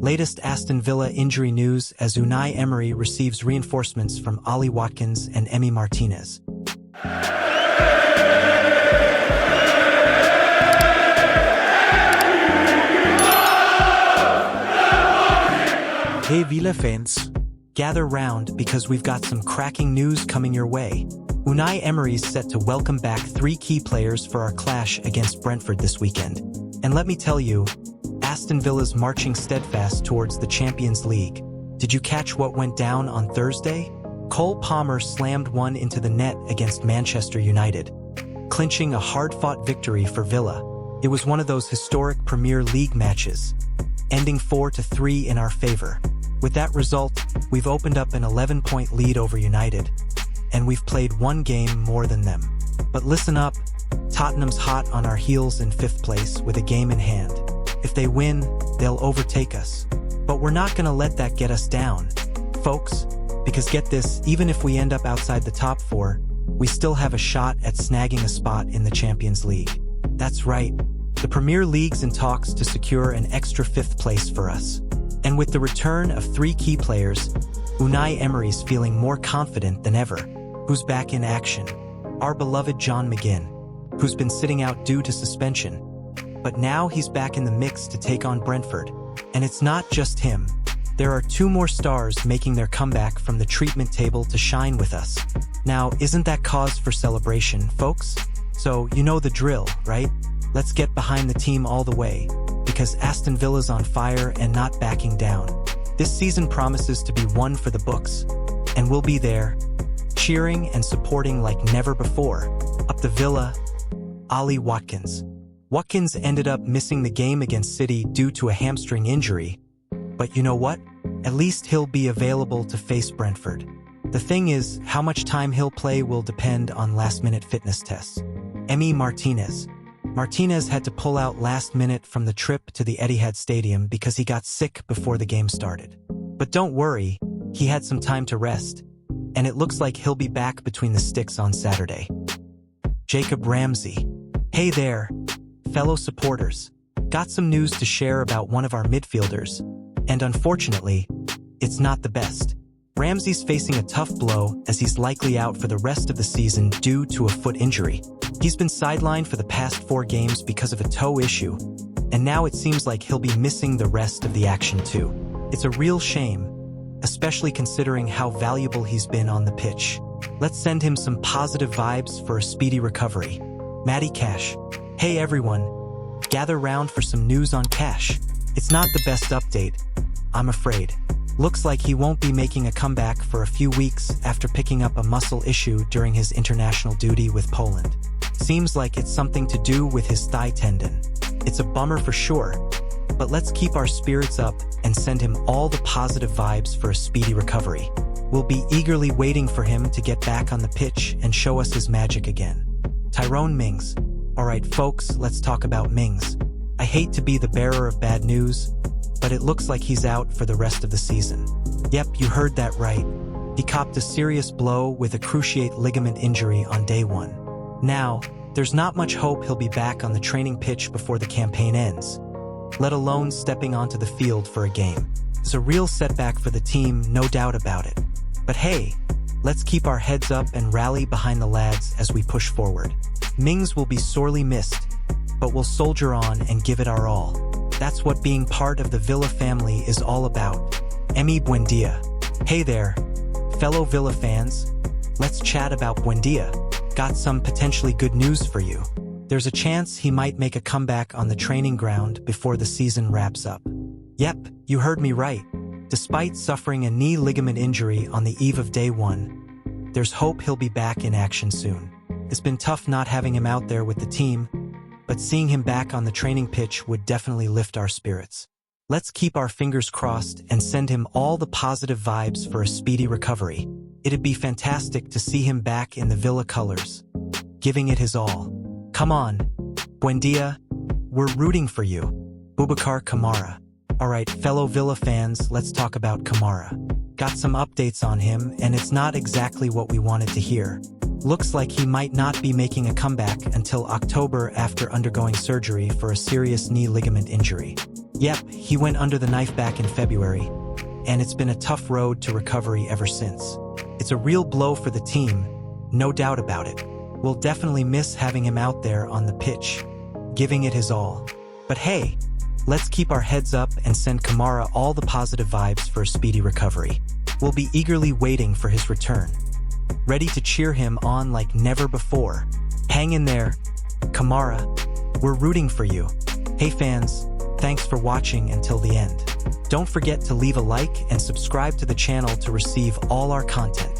Latest Aston Villa injury news as Unai Emery receives reinforcements from Ollie Watkins and Emi Martinez. Hey Villa fans, gather round because we've got some cracking news coming your way. Unai Emery's set to welcome back 3 key players for our clash against Brentford this weekend. And let me tell you, Aston Villa's marching steadfast towards the Champions League. Did you catch what went down on Thursday? Cole Palmer slammed one into the net against Manchester United, clinching a hard-fought victory for Villa. It was one of those historic Premier League matches, ending 4-3 in our favor. With that result, we've opened up an 11-point lead over United, and we've played 1 game more than them. But listen up, Tottenham's hot on our heels in 5th place with a game in hand. If they win, they'll overtake us. But we're not gonna let that get us down, folks, because get this, even if we end up outside the top 4, we still have a shot at snagging a spot in the Champions League. That's right, the Premier League's in talks to secure an extra 5th place for us. And with the return of 3 key players, Unai Emery's feeling more confident than ever. Who's back in action? Our beloved John McGinn, who's been sitting out due to suspension. But now he's back in the mix to take on Brentford. And it's not just him. There are 2 more stars making their comeback from the treatment table to shine with us. Now, isn't that cause for celebration, folks? So, you know the drill, right? Let's get behind the team all the way, because Aston Villa's on fire and not backing down. This season promises to be one for the books, and we'll be there, cheering and supporting like never before. Up the Villa, Ollie Watkins. Watkins ended up missing the game against City due to a hamstring injury, but you know what? At least he'll be available to face Brentford. The thing is, how much time he'll play will depend on last-minute fitness tests. Emi Martinez. Martinez had to pull out last minute from the trip to the Etihad Stadium because he got sick before the game started. But don't worry, he had some time to rest, and it looks like he'll be back between the sticks on Saturday. Jacob Ramsey. Hey there, fellow supporters. Got some news to share about one of our midfielders, and unfortunately, it's not the best. Ramsey's facing a tough blow as he's likely out for the rest of the season due to a foot injury. He's been sidelined for the past 4 games because of a toe issue, and now it seems like he'll be missing the rest of the action too. It's a real shame, especially considering how valuable he's been on the pitch. Let's send him some positive vibes for a speedy recovery. Matty Cash. Hey everyone, gather round for some news on Cash. It's not the best update, I'm afraid. Looks like he won't be making a comeback for a few weeks after picking up a muscle issue during his international duty with Poland. Seems like it's something to do with his thigh tendon. It's a bummer for sure, but let's keep our spirits up and send him all the positive vibes for a speedy recovery. We'll be eagerly waiting for him to get back on the pitch and show us his magic again. Tyrone Mings. Alright folks, let's talk about Mings. I hate to be the bearer of bad news, but it looks like he's out for the rest of the season. Yep, you heard that right. He copped a serious blow with a cruciate ligament injury on day 1. Now, there's not much hope he'll be back on the training pitch before the campaign ends, let alone stepping onto the field for a game. It's a real setback for the team, no doubt about it. But hey, let's keep our heads up and rally behind the lads as we push forward. Mings will be sorely missed, but we'll soldier on and give it our all. That's what being part of the Villa family is all about. Emi Buendia. Hey there, fellow Villa fans. Let's chat about Buendia. Got some potentially good news for you. There's a chance he might make a comeback on the training ground before the season wraps up. Yep, you heard me right. Despite suffering a knee ligament injury on the eve of day 1, there's hope he'll be back in action soon. It's been tough not having him out there with the team, but seeing him back on the training pitch would definitely lift our spirits. Let's keep our fingers crossed and send him all the positive vibes for a speedy recovery. It'd be fantastic to see him back in the Villa colors, giving it his all. Come on, Buendia, we're rooting for you. Boubacar Kamara. Alright, fellow Villa fans, let's talk about Kamara. Got some updates on him, and it's not exactly what we wanted to hear. Looks like he might not be making a comeback until October after undergoing surgery for a serious knee ligament injury. Yep, he went under the knife back in February, and it's been a tough road to recovery ever since. It's a real blow for the team, no doubt about it. We'll definitely miss having him out there on the pitch, giving it his all. But hey, let's keep our heads up and send Kamara all the positive vibes for a speedy recovery. We'll be eagerly waiting for his return, ready to cheer him on like never before. Hang in there, Kamara. We're rooting for you. Hey fans, thanks for watching until the end. Don't forget to leave a like and subscribe to the channel to receive all our content.